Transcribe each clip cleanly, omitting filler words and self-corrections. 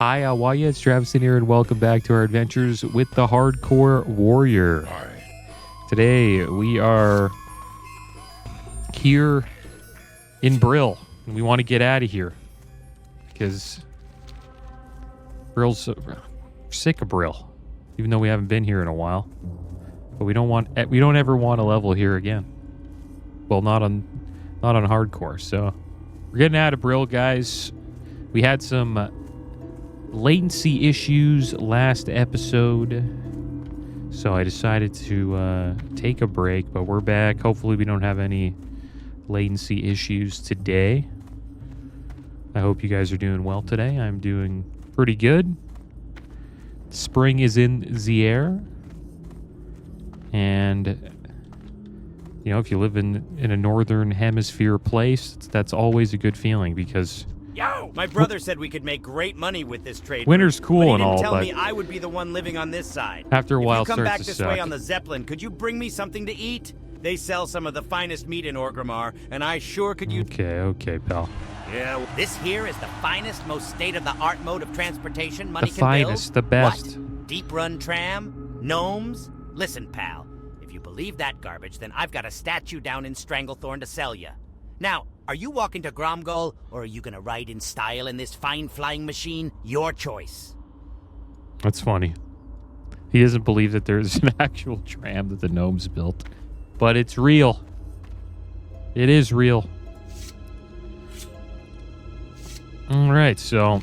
Hi, how are you? It's Travis in here, and welcome back to our adventures with the Hardcore Warrior. Today, we are here in Brill, and we want to get out of here because Brill's sick of Brill, even though we haven't been here in a while. But we don't ever want to level here again. Well, not on hardcore. So we're getting out of Brill, guys. We had some latency issues last episode, so I decided to take a break, but we're back. Hopefully we don't have any latency issues today. I hope you guys are doing well today. I'm doing pretty good. Spring is in the air, and you know, if you live in a northern hemisphere place, that's always a good feeling because Yo! My brother said we could make great money with this trade. Winter's cool and all, but he didn't tell but me I would be the one living on this side. After a while, if you come back starts to this suck. way on the Zeppelin, could you bring me something to eat? They sell some of the finest meat in Orgrimmar, and I sure could use. Okay, pal. Yeah. This here is the finest, most state-of-the-art mode of transportation money The can build. finest, the best. What? Deep run tram? Gnomes? Listen, pal. If you believe that garbage, then I've got a statue down in Stranglethorn to sell you. Now, are you walking to Gromgol, or are you gonna ride in style in this fine flying machine? Your choice. That's funny. He doesn't believe that there's an actual tram that the gnomes built, but it's real. It is real. All right, so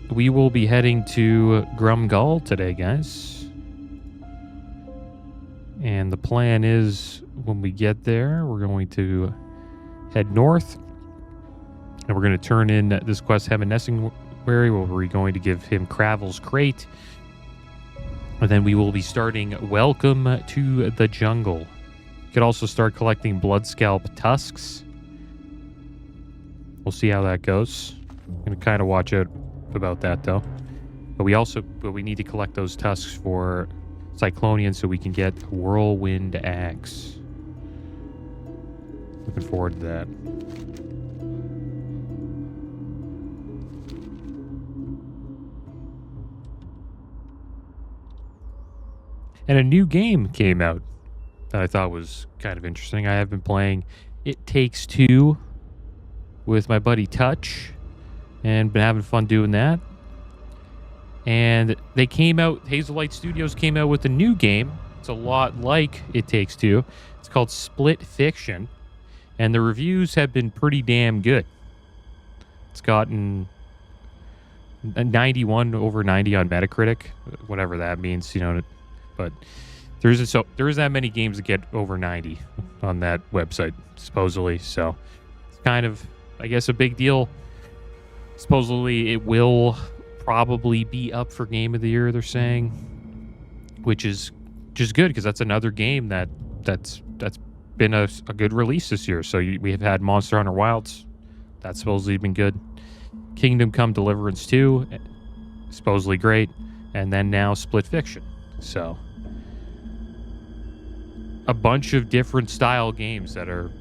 we will be heading to Gromgol today, guys. And the plan is when we get there, we're going to head north, and we're going to turn in this quest, Hem and Nessingwary, where we're going to give him Cravel's Crate. And then we will be starting Welcome to the Jungle. You could also start collecting Bloodscalp tusks. We'll see how that goes. I'm going to kind of watch out about that, though. But we need to collect those tusks for Cyclonian so we can get Whirlwind Axe. Looking forward to that. And a new game came out that I thought was kind of interesting. I have been playing It Takes Two with my buddy Touch and been having fun doing that. And they came out, Hazelight Studios came out with a new game. It's a lot like It Takes Two. It's called Split Fiction. And the reviews have been pretty damn good. It's gotten a 91 over 90 on Metacritic, whatever that means, you know. But there isn't that many games that get over 90 on that website, supposedly. So it's kind of, I guess, a big deal. Supposedly it will probably be up for Game of the Year, they're saying, which is just good because that's another game that's been a good release this year. So we have had Monster Hunter Wilds. That's supposedly been good. Kingdom Come Deliverance 2, supposedly great. And then now Split Fiction. So a bunch of different style games that are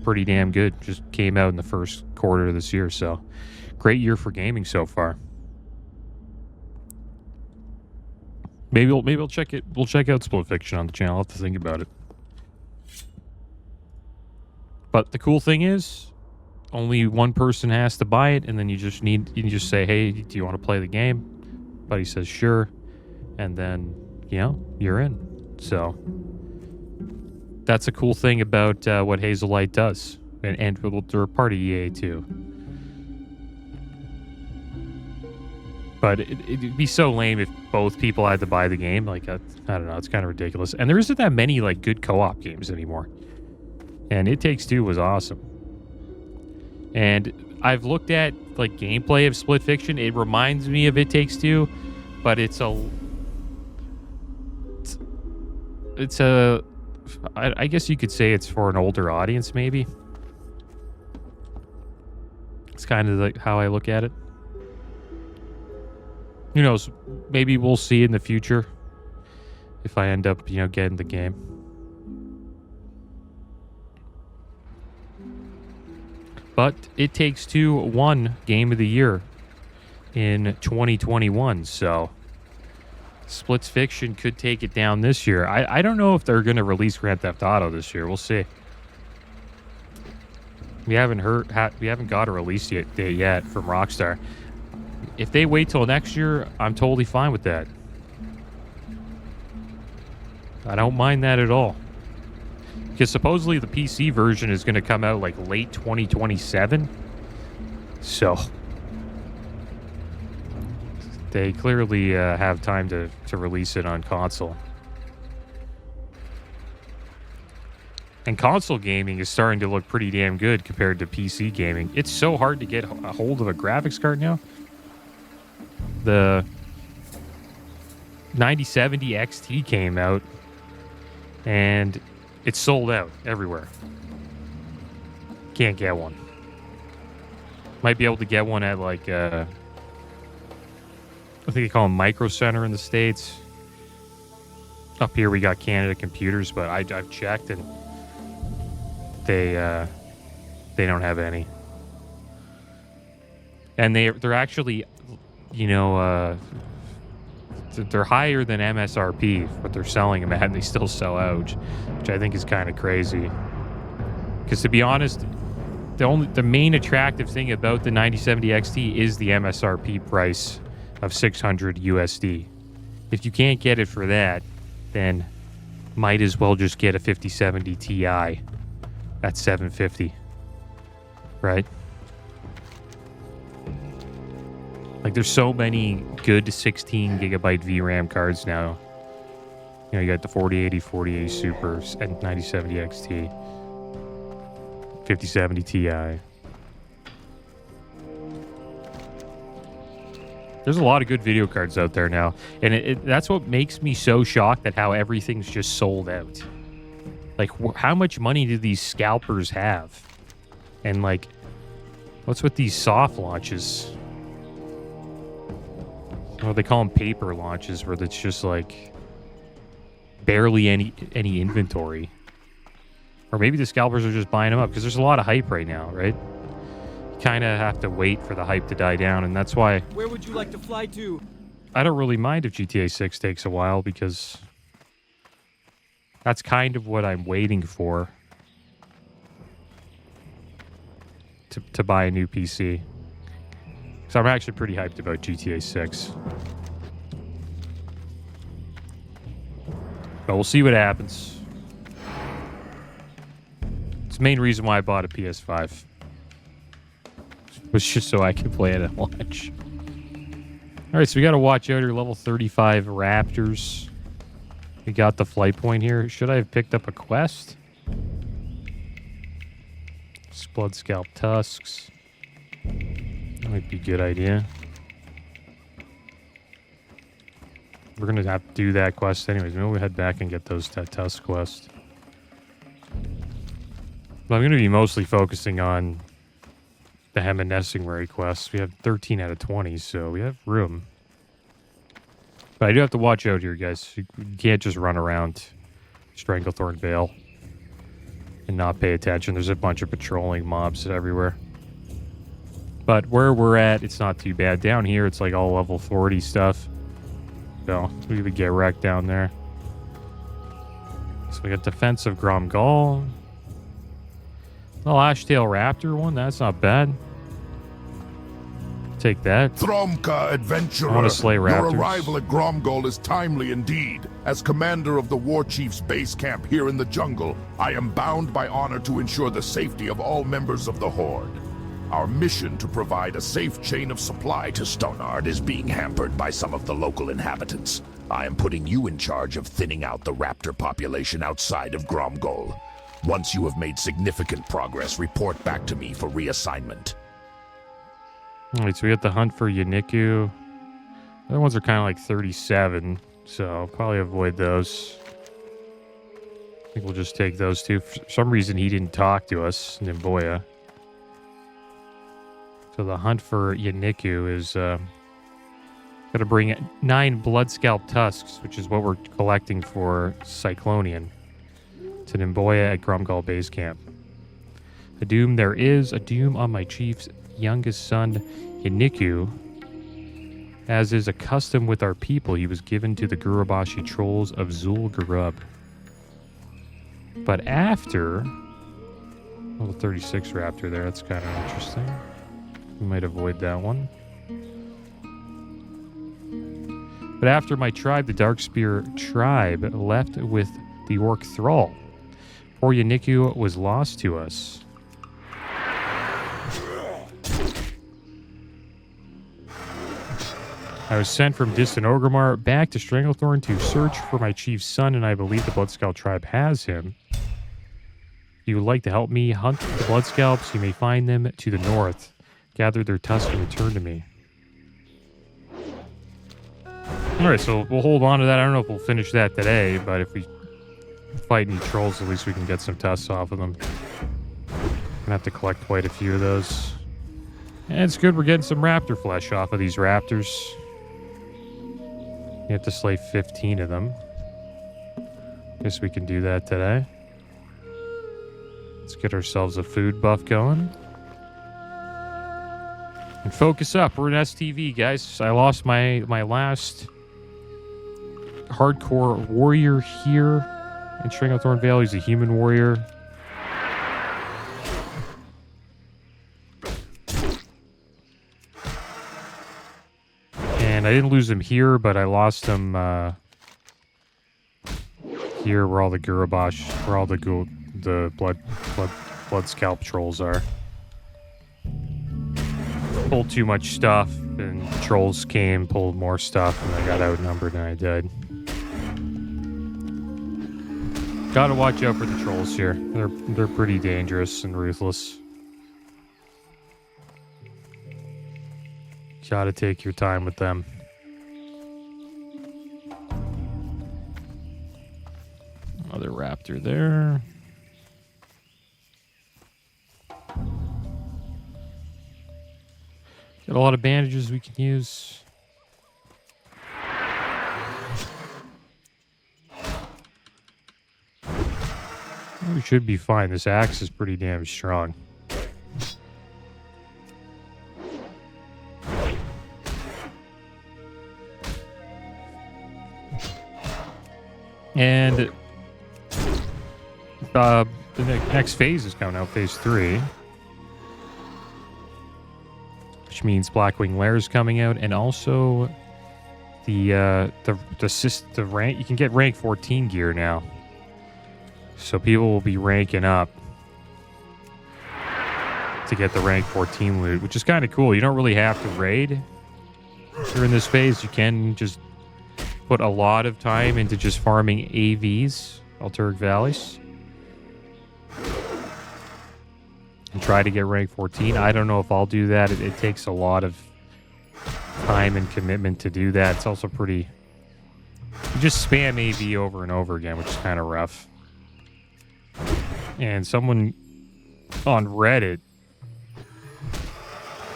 pretty damn good just came out in the first quarter of this year. So great year for gaming so far. Maybe we'll check it. We'll check out Split Fiction on the channel. I'll have to think about it. But the cool thing is, only one person has to buy it, and then you just say, "Hey, do you want to play the game?" Buddy says, "Sure," and then you're in. So that's a cool thing about what Hazelight does, and they're part of EA too. But it'd be so lame if both people had to buy the game. Like, I don't know, it's kind of ridiculous. And there isn't that many like good co-op games anymore. And It Takes Two was awesome. And I've looked at like gameplay of Split Fiction. It reminds me of It Takes Two, but I guess you could say it's for an older audience, maybe. It's kind of like how I look at it. Who knows? Maybe we'll see in the future if I end up, getting the game. But It Takes Two won Game of the Year in 2021. So Splits Fiction could take it down this year. I don't know if they're going to release Grand Theft Auto this year. We'll see. We haven't got a release date yet from Rockstar. If they wait till next year, I'm totally fine with that. I don't mind that at all. Because supposedly the PC version is going to come out like late 2027. So they clearly have time to release it on console. And console gaming is starting to look pretty damn good compared to PC gaming. It's so hard to get a hold of a graphics card now. The 9070 XT came out, and it's sold out everywhere. Can't get one. Might be able to get one at like, I think they call them Micro Center in the States. Up here we got Canada Computers, but I've checked and they don't have any. And they're actually, you know, they're higher than MSRP, what they're selling them at, and they still sell out, which I think is kind of crazy. Because to be honest, the main attractive thing about the 9070 XT is the MSRP price of $600 USD. If you can't get it for that, then might as well just get a 5070 Ti at $750, right? Like, there's so many good 16 gigabyte VRAM cards now. You know, you got the 4080, 4080 Super, and 9070 XT, 5070 Ti. There's a lot of good video cards out there now, and that's what makes me so shocked at how everything's just sold out. Like, how much money do these scalpers have? And, like, what's with these soft launches? Well, they call them paper launches, where it's just, like, barely any inventory. Or maybe the scalpers are just buying them up, because there's a lot of hype right now, right? You kind of have to wait for the hype to die down, and that's why... Where would you like to fly to? I don't really mind if GTA 6 takes a while, because... that's kind of what I'm waiting for to buy a new PC. So I'm actually pretty hyped about GTA 6. But we'll see what happens. It's the main reason why I bought a PS5. It was just so I could play it at launch. Alright, so we got to watch out here. Level 35 Raptors. We got the flight point here. Should I have picked up a quest? Blood Scalp Tusks. That might be a good idea. We're going to have to do that quest anyways. Maybe we'll head back and get that Tusk quest. But I'm going to be mostly focusing on the Hem and Nessingwary quests. We have 13 out of 20, so we have room. But I do have to watch out here, guys. You can't just run around Stranglethorn Vale and not pay attention. There's a bunch of patrolling mobs everywhere. But where we're at, it's not too bad. Down here, it's like all level 40 stuff. So we would get wrecked down there. So we got Defense of Gromgal. Oh, Ashtail Raptor one. That's not bad. Take that. Thromka, adventurer, I want to slay raptors. Your arrival at Gromgal is timely indeed. As commander of the War Chief's base camp here in the jungle, I am bound by honor to ensure the safety of all members of the Horde. Our mission to provide a safe chain of supply to Stonard is being hampered by some of the local inhabitants. I am putting you in charge of thinning out the raptor population outside of Gromgal. Once you have made significant progress, report back to me for reassignment. Alright, so we got the hunt for Yaniku. The other ones are kind of like 37, so I'll probably avoid those. I think we'll just take those two. For some reason, he didn't talk to us, Nimboya. So the hunt for Yaniku is going to bring 9 Bloodscalp Tusks, which is what we're collecting for Cyclonian, to Nimboya at Gromgal Base Camp. A doom, there is a doom on my chief's youngest son, Yaniku. As is a custom with our people, he was given to the Gurubashi trolls of Zul'Gurub. But after... Level 36 raptor there, that's kind of interesting. We might avoid that one. But after my tribe, the Darkspear tribe, left with the Orc Thrall, poor Yanniku was lost to us. I was sent from distant Orgrimmar back to Stranglethorn to search for my chief's son, and I believe the Bloodscalp tribe has him. If you would like to help me hunt the Bloodscalps, you may find them to the north. Gather their tusks and return to me. Alright, so we'll hold on to that. I don't know if we'll finish that today, but if we fight any trolls, at least we can get some tusks off of them. Gonna have to collect quite a few of those. And it's good we're getting some raptor flesh off of these raptors. You have to slay 15 of them. Guess we can do that today. Let's get ourselves a food buff going. And focus up. We're in STV, guys. I lost my last hardcore warrior here in Stranglethorn Vale. He's a human warrior. And I didn't lose him here, but I lost him here where all the Gurubash, where all the blood scalp trolls are. Pulled too much stuff, and trolls came, pulled more stuff, and I got outnumbered and I died. Gotta watch out for the trolls here. They're pretty dangerous and ruthless. Gotta take your time with them. Another raptor there. Got a lot of bandages we can use. We should be fine. This axe is pretty damn strong. And the next phase is coming out, phase 3. Which means Blackwing Lair is coming out, and also the rank, you can get rank 14 gear now. So people will be ranking up to get the rank 14 loot, which is kind of cool. You don't really have to raid during this phase. You can just put a lot of time into just farming AVs, Alturic Valleys, and try to get rank 14. I don't know if I'll do that. It takes a lot of time and commitment to do that. It's also pretty... You just spam AV over and over again, which is kind of rough. And someone on Reddit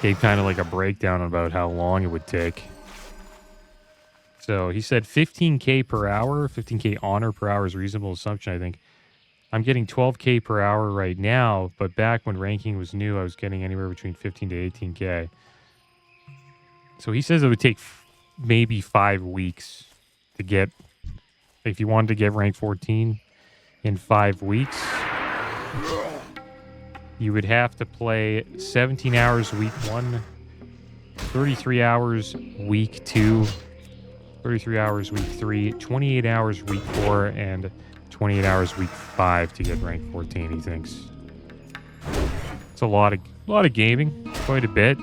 gave kind of like a breakdown about how long it would take. So he said 15k per hour, 15k honor per hour is a reasonable assumption, I think. I'm getting 12k per hour right now, but back when ranking was new, I was getting anywhere between 15 to 18k. So he says it would take maybe 5 weeks to get, if you wanted to get rank 14 in 5 weeks, you would have to play 17 hours week 1, 33 hours week 2, 33 hours week 3, 28 hours week 4, and 28 hours week 5 to get rank 14, he thinks. It's a lot of gaming, quite a bit.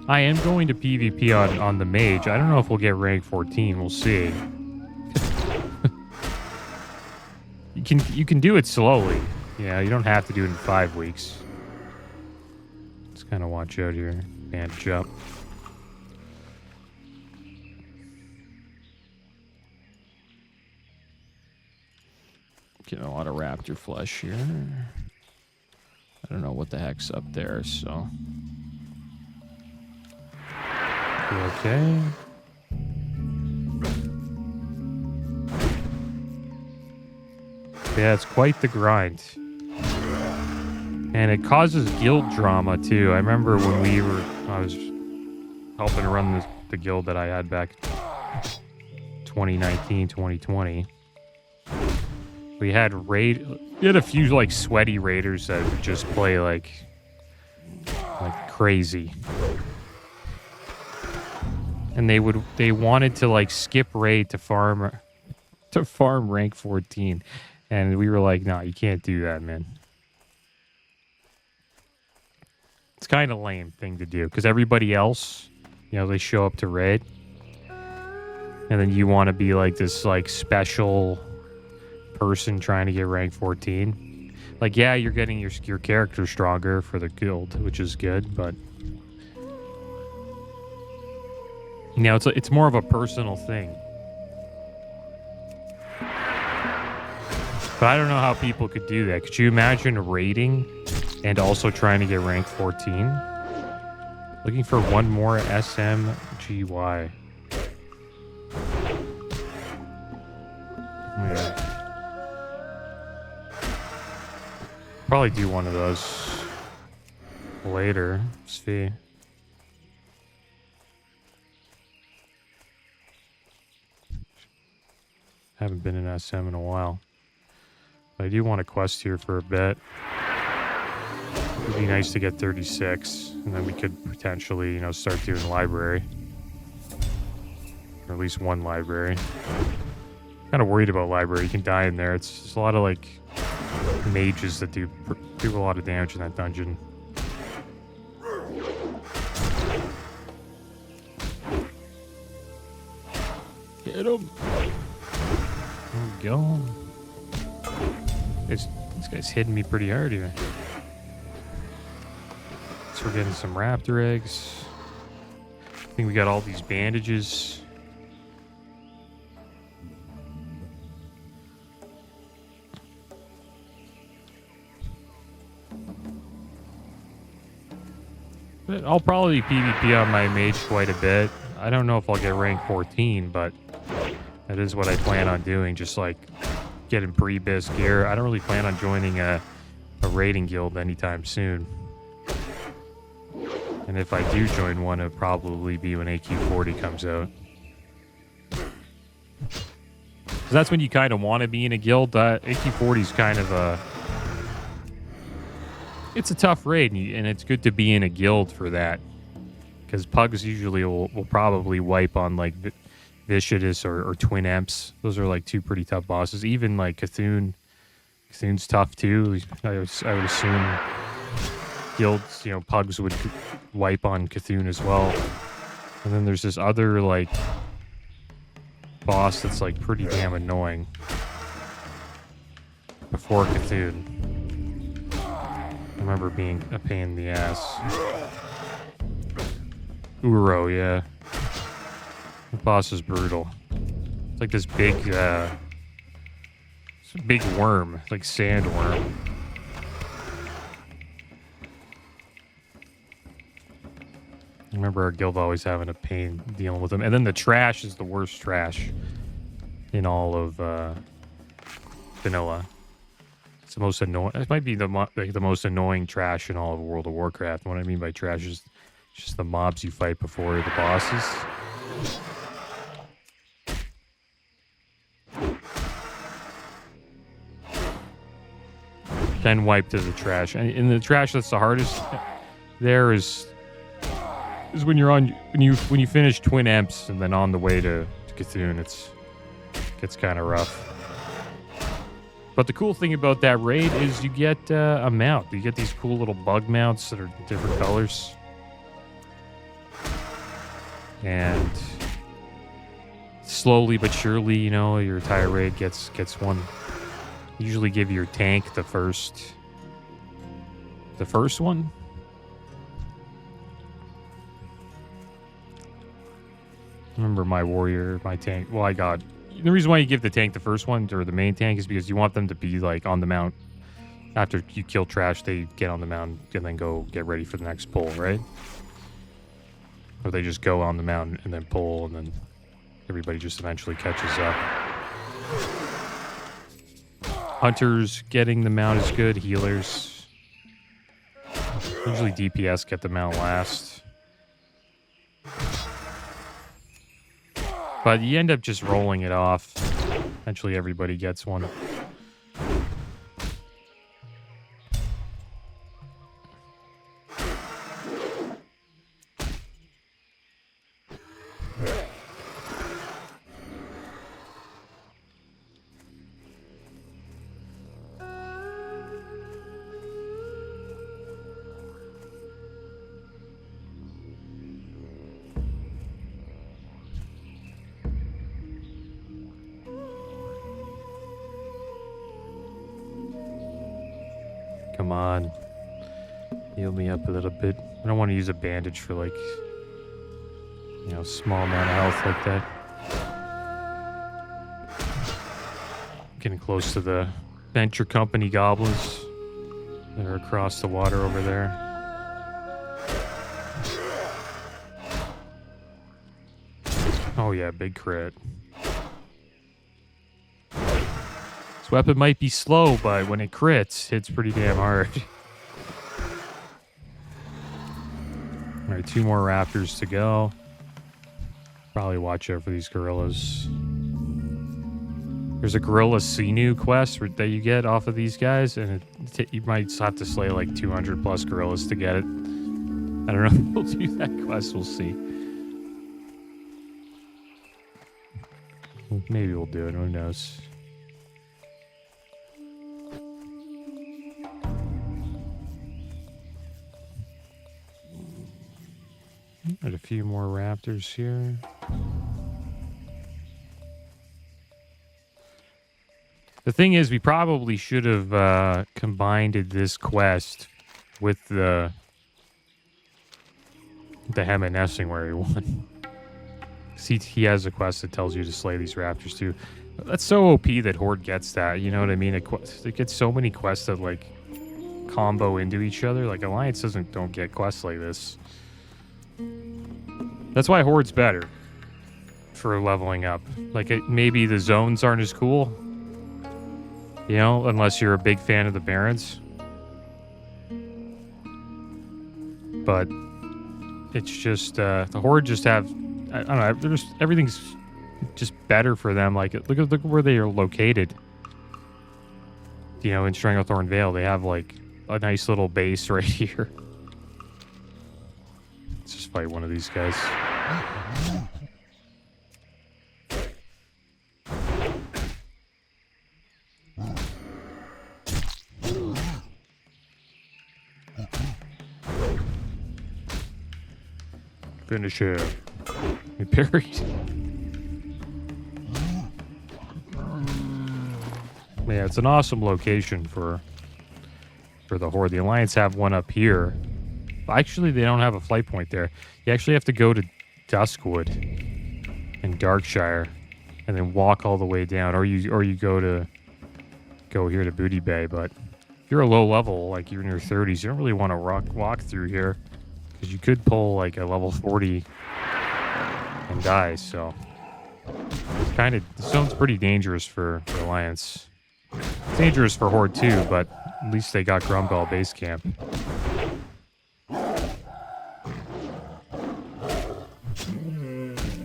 I am going to PvP on the mage. I don't know if we'll get rank 14. We'll see. You can do it slowly. Yeah, you don't have to do it in 5 weeks. Let's kind of watch out here. Bandage up. Getting a lot of raptor flesh here. I don't know what the heck's up there, so... Okay. Yeah, it's quite the grind. And it causes guild drama too. I remember when I was helping run the guild that I had back 2019, 2020. We had a few like sweaty raiders that would just play like crazy. And they wanted to like skip raid to farm rank 14. And we were like, no, you can't do that, man. It's kind of lame thing to do because everybody else, they show up to raid. And then you want to be like this like special person trying to get rank 14. Like, yeah, you're getting your character stronger for the guild, which is good, but it's more of a personal thing. But I don't know how people could do that. Could you imagine raiding and also trying to get rank 14? Looking for one more SMGY. Yeah. Probably do one of those later. See. Haven't been in SM in a while. But I do want a quest here for a bit. It'd be nice to get 36, and then we could potentially, start doing library. Or at least one library. Kind of worried about library. You can die in there. It's just a lot of like mages that do a lot of damage in that dungeon. Get him! There we go. This guy's hitting me pretty hard here. So we're getting some raptor eggs. I think we got all these bandages. But I'll probably PvP on my mage quite a bit. I don't know if I'll get rank 14, but that is what I plan on doing. Just like getting pre-biz gear. I don't really plan on joining a raiding guild anytime soon. And if I do join one, it'll probably be when AQ40 comes out. Because that's when you kind of want to be in a guild. AQ40 is kind of it's a tough raid, and it's good to be in a guild for that. Because pugs usually will probably wipe on like Vicious or Twin Emps. Those are like two pretty tough bosses. Even like Cthulhu's tough too. I would assume guilds, pugs would wipe on Cthulhu as well. And then there's this other like boss that's like pretty damn annoying before Cthulhu. I remember being a pain in the ass. Uro, yeah. The boss is brutal. It's like this big, worm, like sandworm. I remember our guild always having a pain dealing with them. And then the trash is the worst trash in all of vanilla. It's the most annoying. It might be the most annoying trash in all of World of Warcraft. What I mean by trash is just the mobs you fight before the bosses. Then wipe to the trash. And in the trash that's the hardest there is when you finish Twin Emps and then on the way to Cthulhu, it gets kind of rough. But the cool thing about that raid is you get a mount. You get these cool little bug mounts that are different colors. And slowly but surely, your entire raid gets one. Usually give your tank the first one. Remember my tank. Well, the reason why you give the tank the first one, or the main tank, is because you want them to be like on the mount. After you kill trash, they get on the mount and then go get ready for the next pull, right? Or they just go on the mount and then pull, and then everybody just eventually catches up. Hunters getting the mount is good. Healers. Usually DPS get them out last. But you end up just rolling it off. Eventually everybody gets one. Come on. Heal me up a little bit. I don't want to use a bandage for, like, you know, small amount of health like that. Getting close to the Venture Company goblins that are across the water over there. Oh yeah, big crit. This weapon might be slow, but when it crits, it's pretty damn hard. Alright, 2 more raptors to go. Probably watch out for these gorillas. There's a gorilla sinew quest that you get off of these guys, and you might have to slay like 200 plus gorillas to get it. I don't know if we'll do that quest, we'll see. Maybe we'll do it, who knows. Got a few more raptors here. The thing is, we probably should have combined this quest with the Hem and Nessingwary one. See, he has a quest that tells you to slay these raptors too. That's so OP that Horde gets that. You know what I mean? It gets so many quests that like combo into each other. Like Alliance don't get quests like this. That's why Horde's better for leveling up. Like, maybe the zones aren't as cool, you know, unless you're a big fan of the Barons. But it's just, the Horde just have, I don't know, everything's just better for them. Like, look at where they are located. You know, in Stranglethorn Vale, they have, like, a nice little base right here. Let's just fight one of these guys. Finish him. He parried. Yeah, it's an awesome location for the Horde. The Alliance have one up here. Actually, they don't have a flight point there. You actually have to go to Duskwood in Darkshire and then walk all the way down, or you go here to Booty Bay. But if you're a low level, like you're in your 30s, you don't really want to walk through here because you could pull like a level 40 and die. So the zone's pretty dangerous for the Alliance. It's dangerous for Horde too, but at least they got Grumgall base camp.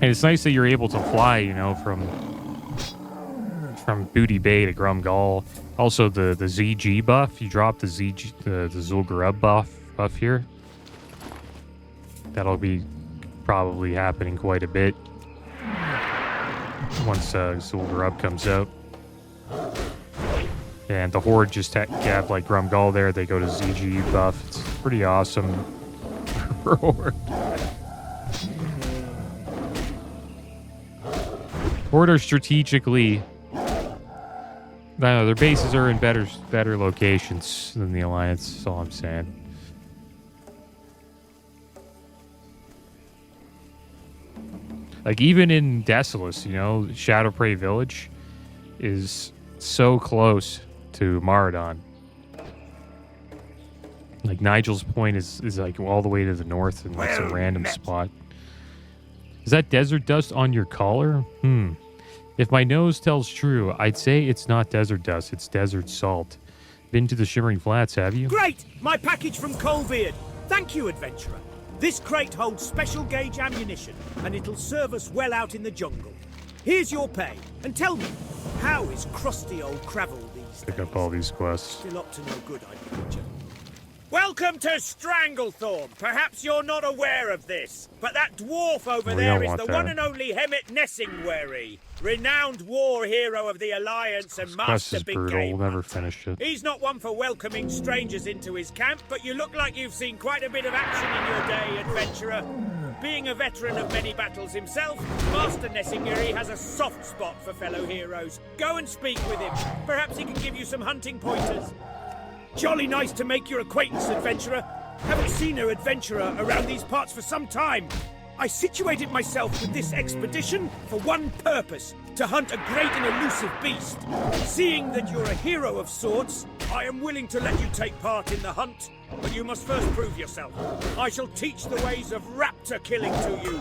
And it's nice that you're able to fly, you know, from Booty Bay to Grumgall. Also, the ZG buff. You drop the Zul'Gurub buff here. That'll be probably happening quite a bit once Zul'Gurub comes out. And the Horde just have like Grumgall there. They go to ZG buff. It's pretty awesome for Horde. Horde are strategically, I don't know, their bases are in better locations than the Alliance. That's all I'm saying. Like even in Desolace, you know, Shadowprey Village is so close to Maradon. Like Nigel's Point is like all the way to the north in like some random spot. Is that desert dust on your collar? If my nose tells true, I'd say it's not desert dust, it's desert salt. been to the Shimmering Flats, have you? Great! My package from Colbeard. Thank you, adventurer. This crate holds special gauge ammunition, and it'll serve us well out in the jungle. Here's your pay, and tell me, how is crusty old Cravel these Pick days? up all these quests. Still up to no good, I imagine. Welcome to Stranglethorn. Perhaps you're not aware of this, but that dwarf over there is the one and only Nessingwary, renowned war hero of the Alliance and This quest master is big brutal. game. We'll never finish it. He's not one for welcoming strangers into his camp, but you look like you've seen quite a bit of action in your day, adventurer. Being a veteran of many battles himself, Master Nessingwary has a soft spot for fellow heroes. Go and speak with him. Perhaps he can give you some hunting pointers. Jolly nice to make your acquaintance, adventurer. Haven't seen an adventurer around these parts for some time. I situated myself with this expedition for one purpose, to hunt a great and elusive beast. Seeing that you're a hero of sorts, I am willing to let you take part in the hunt, but you must first prove yourself. I shall teach the ways of raptor killing to you.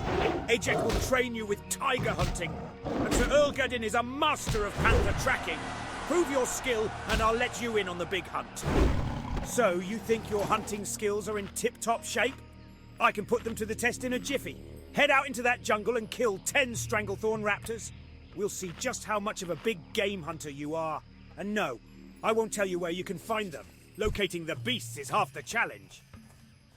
Ajek will train you with tiger hunting, and Sir Erlgadin is a master of panther tracking. Prove your skill, and I'll let you in on the big hunt. So, you think your hunting skills are in tip-top shape? I can put them to the test in a jiffy. Head out into that jungle and kill 10 Stranglethorn raptors. We'll see just how much of a big game hunter you are. And no, I won't tell you where you can find them. Locating the beasts is half the challenge.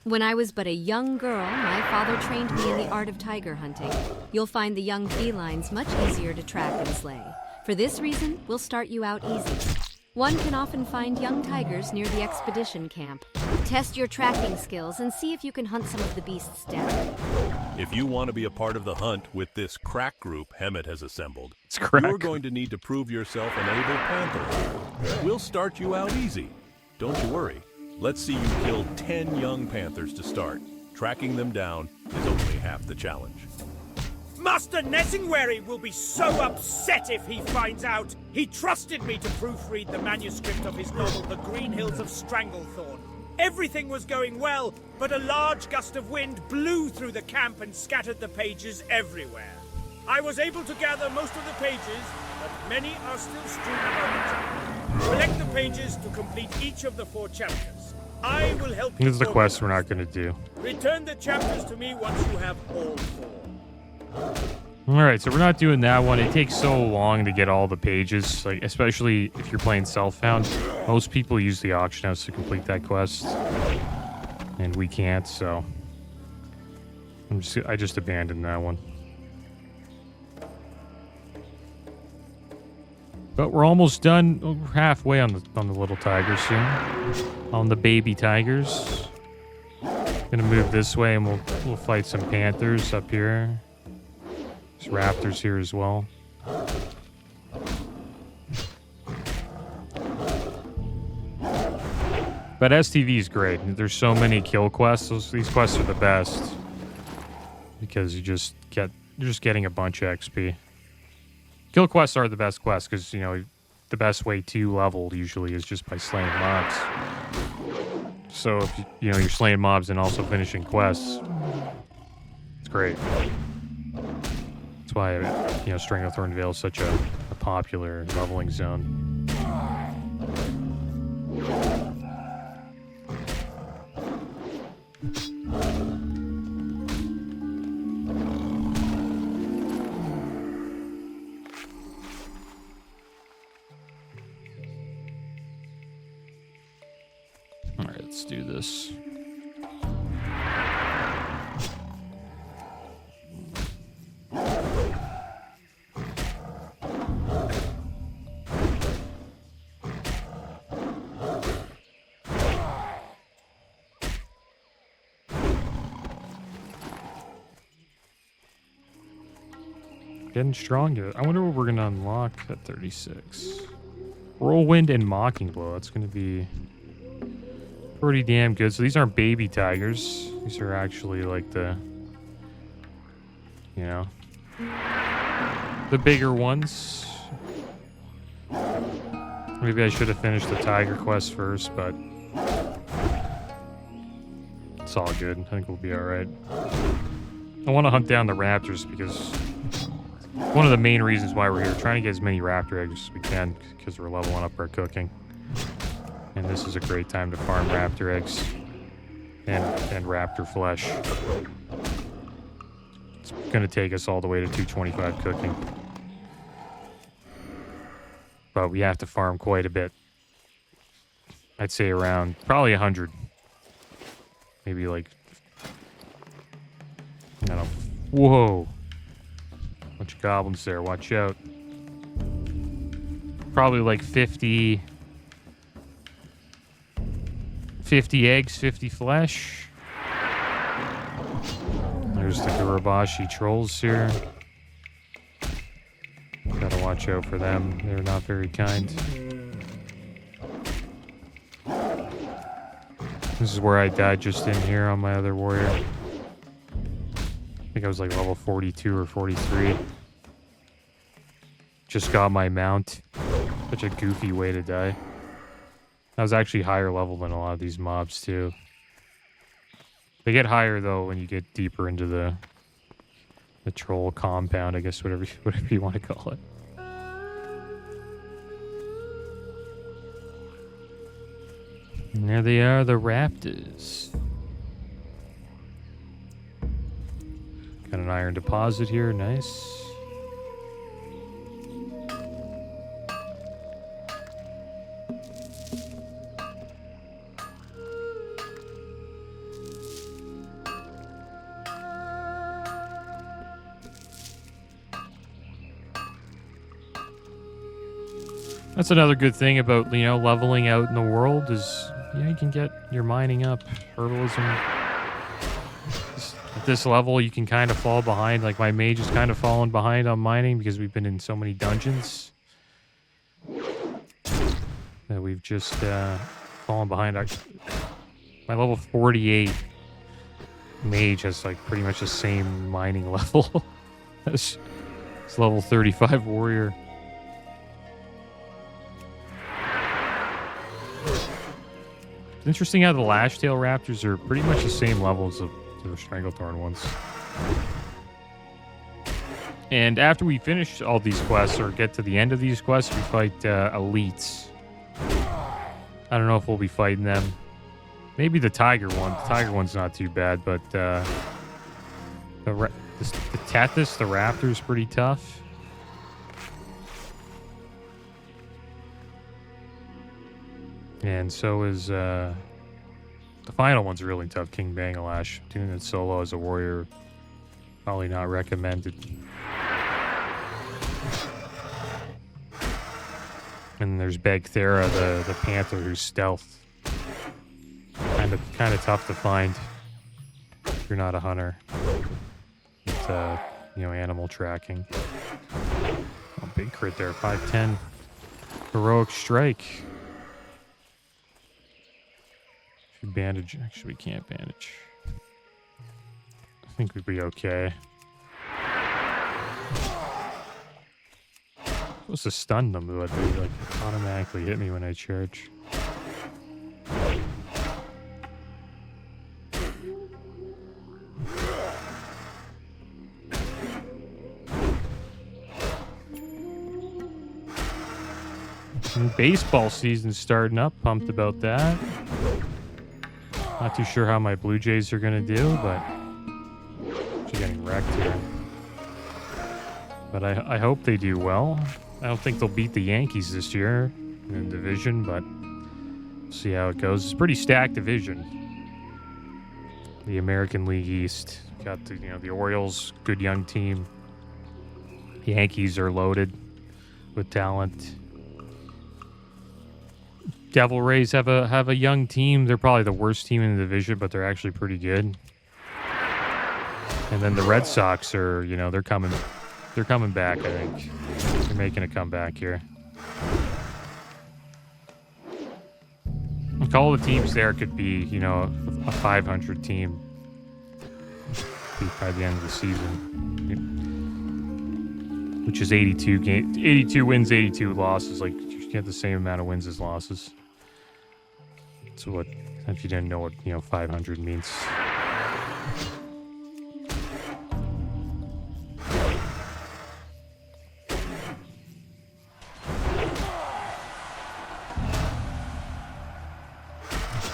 When I was but a young girl, my father trained me in the art of tiger hunting. You'll find the young felines much easier to track and slay. For this reason, we'll start you out easy. One can often find young tigers near the expedition camp. Test your tracking skills and see if you can hunt some of the beasts down. If you want to be a part of the hunt with this crack group Hemet has assembled, It's crack. you're going to need to prove yourself an able panther. We'll start you out easy. Don't you worry. Let's see you kill 10 young panthers to start. Tracking them down is only half the challenge. Master Nessingwary will be so upset if he finds out. He trusted me to proofread the manuscript of his novel, The Green Hills of Stranglethorn. Everything was going well, but a large gust of wind blew through the camp and scattered the pages everywhere. I was able to gather most of the pages, but many are still strewn about. Select the pages to complete each of the 4 chapters. I will help you. This is the quest we're not going to do. Return the chapters to me once you have all 4. Alright, so we're not doing that one. It takes so long to get all the pages, like especially if you're playing self-found. Most people use the auction house to complete that quest. And we can't, so I just abandoned that one. But we're almost done. We're halfway on the little tigers here. On the baby tigers. Gonna move this way and we'll fight some panthers up here. There's raptors here as well. But STV is great. There's so many kill quests. These quests are the best because you're just getting a bunch of XP. Kill quests are the best quests because the best way to level usually is just by slaying mobs. So if you're slaying mobs and also finishing quests, it's great. That's why Stranglethorn Vale is such a popular leveling zone. All right, let's do this. Getting stronger. I wonder what we're going to unlock at 36. Whirlwind and Mocking Blow. That's going to be pretty damn good. So these aren't baby tigers. These are actually like the bigger ones. Maybe I should have finished the tiger quest first, but it's all good. I think we'll be all right. I want to hunt down the raptors because one of the main reasons why we're here, trying to get as many raptor eggs as we can because we're leveling up our cooking. And this is a great time to farm raptor eggs and raptor flesh. It's going to take us all the way to 225 cooking. But we have to farm quite a bit. I'd say around probably 100. Maybe like, I don't know. Whoa. Bunch of goblins there. Watch out. Probably like 50 eggs, 50 flesh. There's the Gurabashi trolls here. Gotta watch out for them. They're not very kind. This is where I died just in here on my other warrior. I think I was like level 42 or 43. Just got my mount. Such a goofy way to die. I was actually higher level than a lot of these mobs too. They get higher though when you get deeper into the troll compound, I guess, whatever you want to call it. And there they are, the raptors. Got an iron deposit here, nice. That's another good thing about, you know, leveling out in the world is, yeah, you can get your mining up. Herbalism. At this level, you can kind of fall behind. Like, my mage is kind of fallen behind on mining because we've been in so many dungeons that we've just fallen behind. My level 48 mage has, like, pretty much the same mining level as level 35 warrior. It's interesting how the Lashtail Raptors are pretty much the same level as the Stranglethorn ones. And after we finish all these quests, or get to the end of these quests, we fight elites. I don't know if we'll be fighting them. Maybe the Tiger one. The Tiger one's not too bad, but the Tethys, the Raptor, is pretty tough. And so is the final one's really tough, King Bangalash. Doing it solo as a warrior, probably not recommended. And there's Bagthera, the panther, who's stealth. Kind of tough to find if you're not a hunter. It's you know, animal tracking. Oh, big crit there, 510. Heroic strike. Bandage. Actually, we can't bandage. I think we'd be okay. Supposed to stun them, but they like automatically hit me when I charge. And baseball season's starting up. Pumped about that. Not too sure how my Blue Jays are going to do, but actually getting wrecked here. But I hope they do well. I don't think they'll beat the Yankees this year in the division, but we'll see how it goes. It's a pretty stacked division. The American League East. Got the, you know, the Orioles, good young team. The Yankees are loaded with talent. Devil Rays have a young team. They're probably the worst team in the division, but they're actually pretty good. And then the Red Sox are, you know, they're coming back, I think. They're making a comeback here. Like, all the teams there could be, you know, a 500 team by the end of the season. Which is 82 wins, 82 losses. Like, you get the same amount of wins as losses. So what, if you didn't know what, you know, 500 means.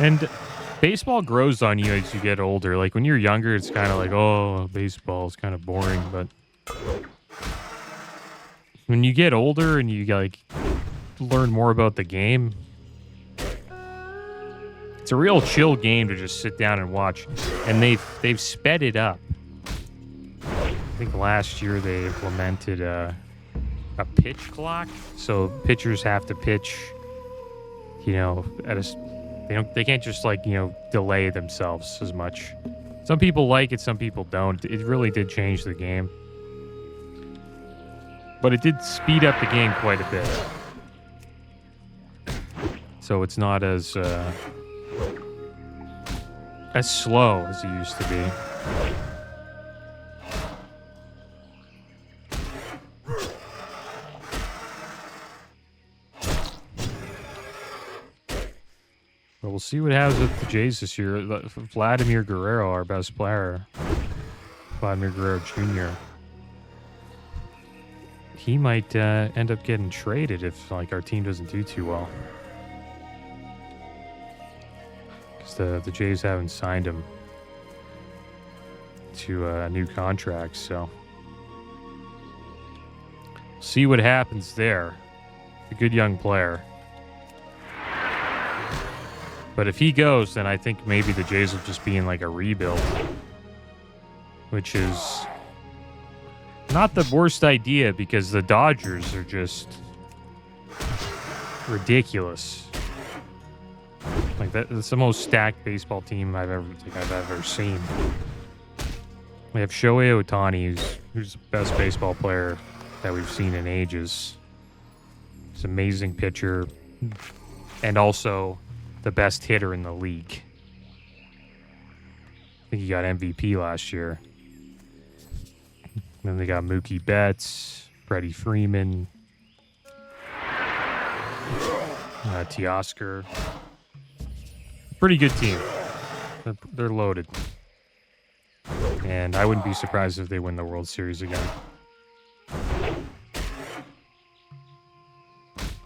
And baseball grows on you as you get older. Like when you're younger, it's kind of like, oh, baseball is kind of boring. But when you get older and you like learn more about the game, it's a real chill game to just sit down and watch. And they've sped it up. I think last year they implemented a pitch clock, so pitchers have to pitch, you know, at a they can't just like, you know, delay themselves as much. Some people like it, some people don't. It really did change the game, but it did speed up the game quite a bit. So it's not as slow as it used to be. But we'll see what happens with the Jays this year. Vladimir Guerrero, our best player, Vladimir Guerrero Jr., he might end up getting traded if like our team doesn't do too well. Because the Jays haven't signed him to a new contract, so see what happens there. A good young player. But if he goes, then I think maybe the Jays will just be in like a rebuild, which is not the worst idea because the Dodgers are just ridiculous. Like that's the most stacked baseball team I've ever seen. We have Shohei Ohtani, who's the best baseball player that we've seen in ages. He's an amazing pitcher, and also the best hitter in the league. I think he got MVP last year. Then they got Mookie Betts, Freddie Freeman, Teoscar. Pretty good team. They're loaded. And I wouldn't be surprised if they win the World Series again.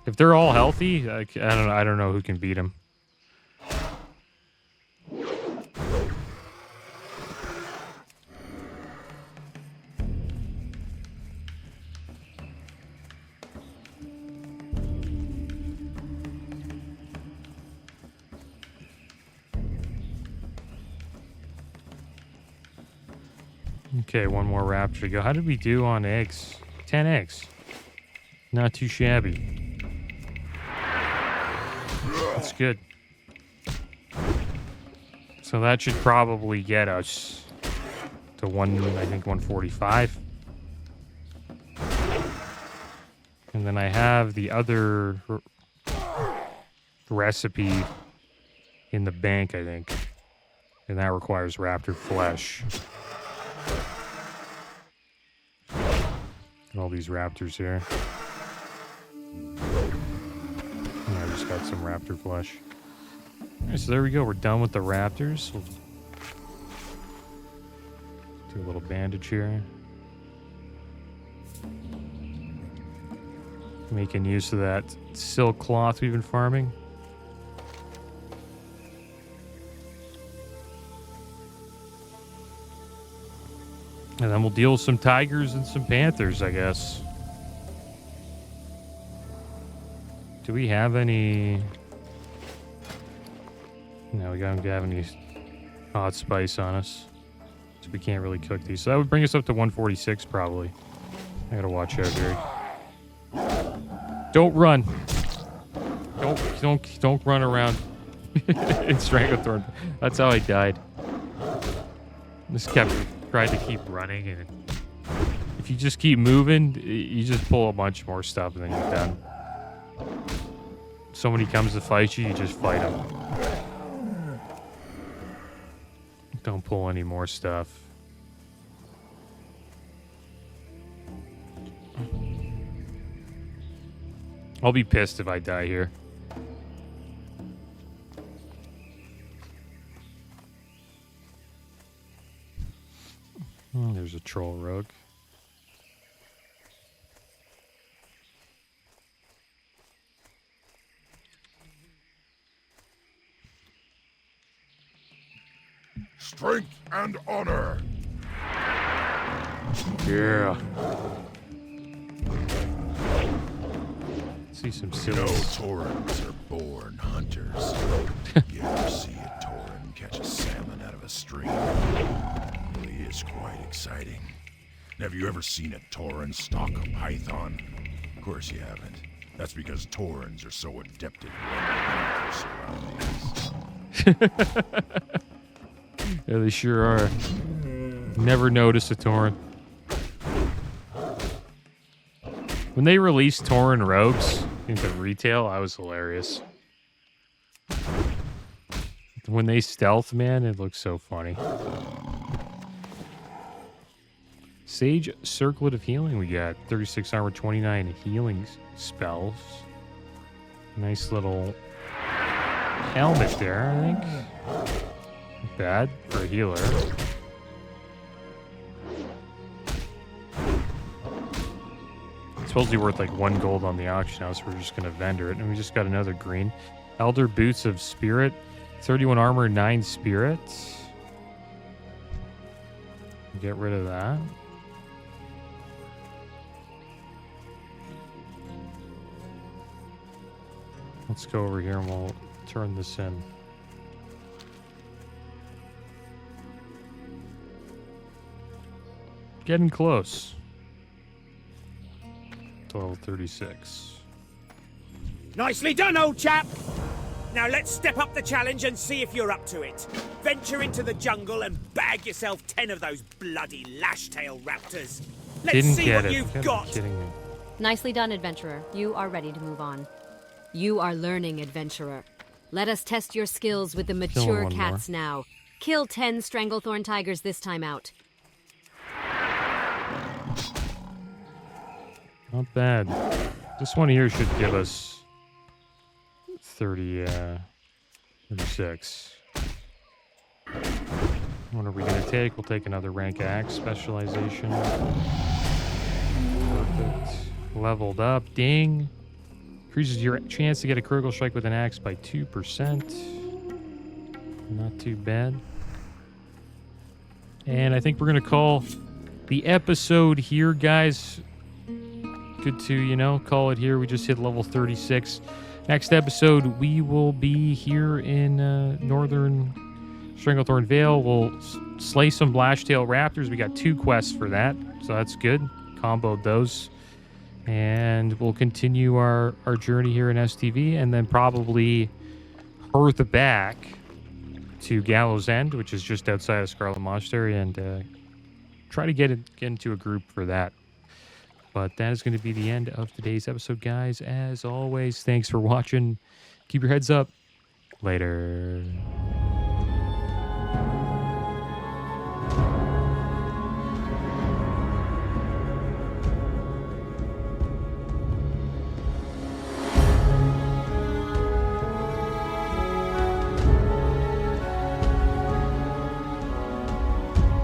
If they're all healthy, I don't know who can beat them. Okay, one more raptor to go. How did we do on eggs? 10 eggs. Not too shabby. That's good. So that should probably get us to 145. And then I have the other recipe in the bank, I think. And that requires raptor flesh. All these raptors here. And I just got some raptor flesh. Alright, so there we go. We're done with the raptors. We'll do a little bandage here. Making use of that silk cloth we've been farming. And then we'll deal with some tigers and some panthers, I guess. Do we have any... No, we don't have any hot spice on us. So we can't really cook these. So that would bring us up to 146, probably. I gotta watch out here. Don't run. Don't run around in Stranglethorn. That's how I died. Just tried to keep running, and if you just keep moving, you just pull a bunch more stuff, and then you're done. If somebody comes to fight you, you just fight them. Don't pull any more stuff. I'll be pissed if I die here. Oh, there's a troll rogue. Strength and honor. Yeah. See some sills. Taurens are born hunters. You ever see a Tauren catch a salmon out of a stream? It really is quite exciting. Have you ever seen a Tauren stalk a python? Of course you haven't. That's because Taurens are so adept at blending with their surroundings. Yeah, they sure are. Never noticed a Tauren. When they released Tauren robes into retail, I was hilarious. When they stealth, man, it looks so funny. Sage Circlet of Healing we got. 36 armor, 29 healing spells. Nice little helmet there, I think. Not bad for a healer. It's supposedly worth like 1 gold on the auction house. We're just going to vendor it. And we just got another green. Elder Boots of Spirit. 31 armor, 9 spirit. Get rid of that. Let's go over here and we'll turn this in. Getting close. To level 36. Nicely done, old chap! Now let's step up the challenge and see if you're up to it. Venture into the jungle and bag yourself 10 of those bloody lash-tail raptors. Let's Didn't see get what it. you've You're got. kidding me. Nicely done, adventurer. You are ready to move on. You are learning, adventurer. Let us test your skills with the mature one cats now. Kill 10 Stranglethorn tigers this time out. Not bad. This one here should give us 36. What are we going to take? We'll take another rank axe specialization. Perfect. Leveled up. Ding. Increases your chance to get a critical strike with an axe by 2%. Not too bad. And I think we're going to call the episode here, guys. Good to, call it here. We just hit level 36. Next episode, we will be here in northern Stranglethorn Vale. We'll slay some Blashtail Raptors. We got 2 quests for that, so that's good. Comboed those. And we'll continue our journey here in STV, and then probably hurth back to Gallows End, which is just outside of Scarlet Monastery, and try to get into a group for that. But that is going to be the end of today's episode, guys. As always, thanks for watching. Keep your heads up. Later.